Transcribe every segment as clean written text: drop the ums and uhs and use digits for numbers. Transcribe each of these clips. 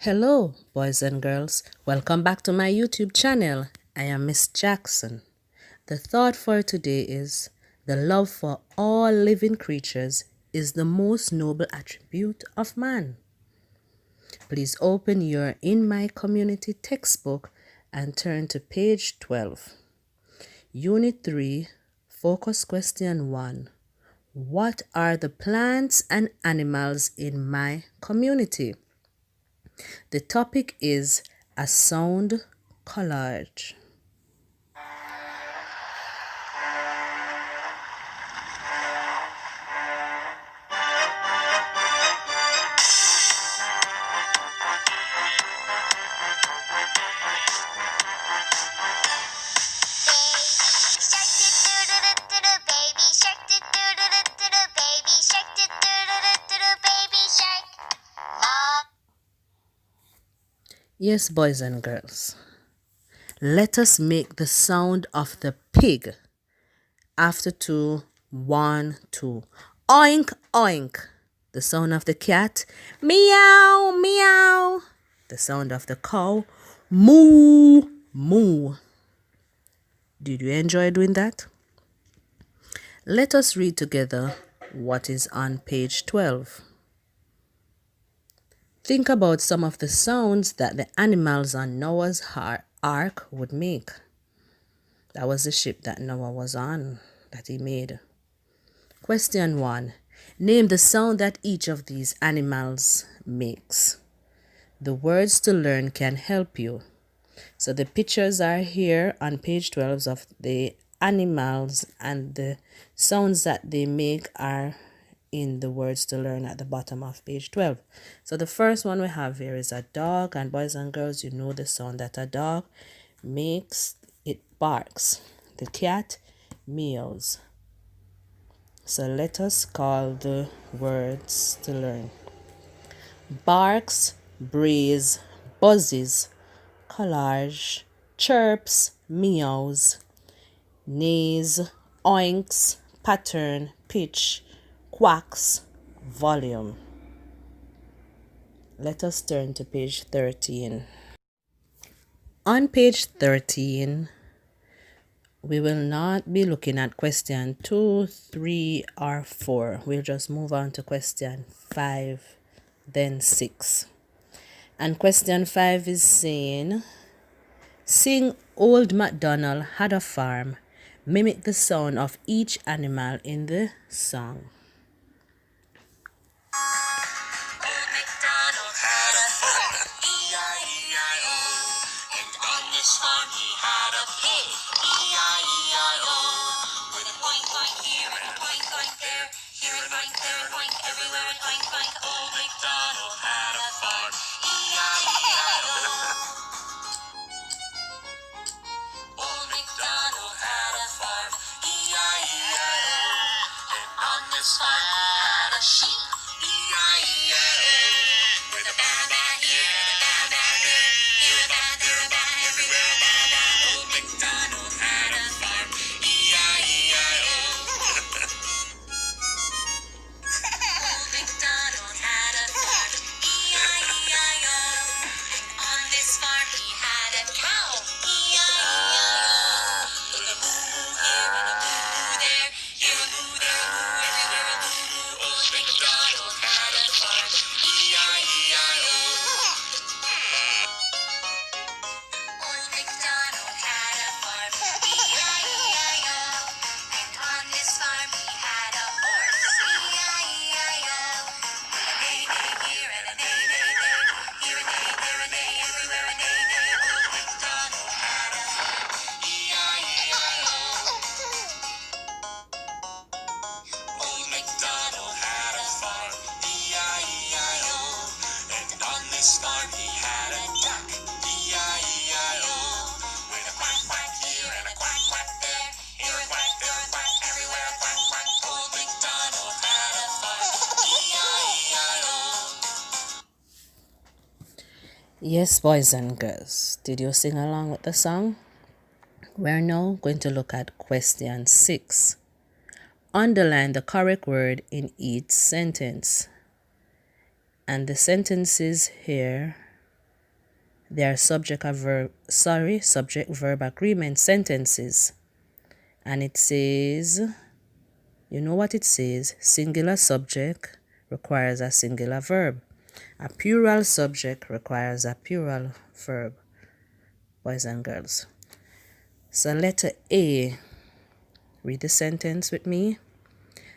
Hello, boys and girls. Welcome back to my YouTube channel. I am Miss Jackson. The thought for today is the love for all living creatures is the most noble attribute of man. Please open your In My Community textbook and turn to page 12. Unit 3, focus question 1. What are the plants and animals in my community? The topic is a sound collage. Yes, boys and girls, let us make the sound of the pig. After 2, 1, 2. Oink, oink. The sound of the cat. Meow, meow. The sound of the cow. Moo, moo. Did you enjoy doing that? Let us read together what is on page 12. Think about some of the sounds that the animals on Noah's ark would make. That was the ship that Noah was on, that he made. Question 1. Name the sound that each of these animals makes. The words to learn can help you. So the pictures are here on page 12 of the animals, and the sounds that they make are in the words to learn at the bottom of page 12. So the first one we have here is a dog, and boys and girls, you know the sound that a dog makes. It barks. The cat meows. So let us call the words to learn. Barks, brays, buzzes, collage, chirps, meows, neighs, oinks, pattern, pitch, quacks, volume. Let us turn to page 13. On page 13, we will not be looking at question 2, 3, or 4. We'll just move on to question 5, then 6. And question 5 is saying, sing Old MacDonald Had a Farm. Mimic the sound of each animal in the song. Old MacDonald had a farm, E-I-E-I-O. And on this farm he had a pig, E-I-E-I-O. With an oink oink here and an oink oink there, here an oink, there an oink, everywhere an oink oink. Old MacDonald had a farm, E-I-E-I-O. Old MacDonald had a farm, E-I-E-I-O. And on this farm he had a sheep, E-I-E-I-O. With a ba-ba here and a ba-ba there, here a ba, there a ba, everywhere a ba-ba. Old MacDonald had a farm, E-I-E-I-O. Old MacDonald had a farm, E-I-E-I-O. And on this farm he had a cow, E-I-E-I-O. With a moo-moo here and a moo-moo there, here a moo, there a moo, everywhere a moo-moo. Old MacDonald had a farm, E-I-E-I-O. Old MacDonald had a farm, E-I-E-I-O. And on this farm he had a horse, E-I-E-I-O. With a neigh-neigh here and a neigh-neigh there, here a neigh, there a neigh, everywhere a neigh-neigh. Old MacDonald had a farm, E-I-E-I-O. Old MacDonald had a farm, E-I-E-I-O. And on this farm he had a duck, E-I-E-I-O. With a quack quack here and a quack quack there, here a quack, there a quack, everywhere a quack quack. Old MacDonald had a farm, E-I-E-I-O. Yes, boys and girls, did you sing along with the song? We're now going to look at question 6. Underline the correct word in each sentence. And the sentences here They are subject verb agreement sentences. And it says, you know what it says? Singular subject requires a singular verb. A plural subject requires a plural verb, boys and girls. So letter A, read the sentence with me.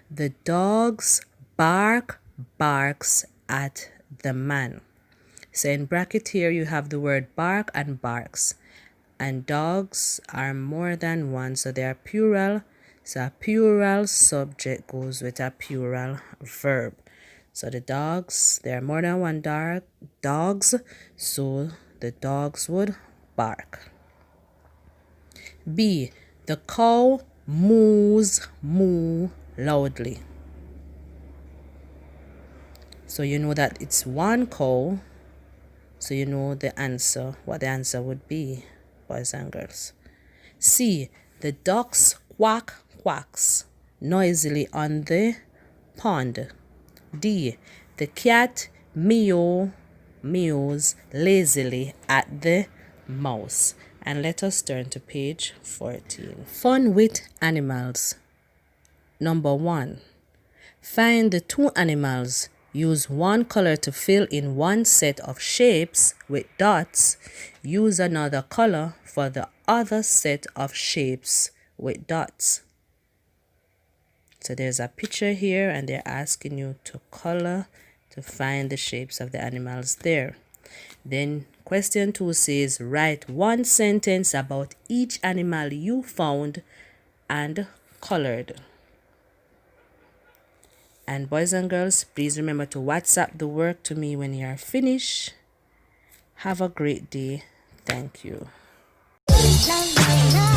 The dog's barks at the man. So in bracket here you have the word bark and barks. And dogs are more than one, so they are plural. So a plural subject goes with a plural verb. So the dogs, there are more than one dogs, so the dogs would bark. B, the cow moos moo loudly. So you know that it's one cow, so you know the answer, what the answer would be, boys and girls. C, the ducks quacks noisily on the pond. D, the cat meows lazily at the mouse. And let us turn to page 14. Fun with animals. Number 1. Find the two animals. Use one color to fill in one set of shapes with dots. Use another color for the other set of shapes with dots. So there's a picture here and they're asking you to color to find the shapes of the animals there. Then question 2 says, write one sentence about each animal you found and colored. And boys and girls, please remember to WhatsApp the work to me when you are finished. Have a great day. Thank you. La, la, la.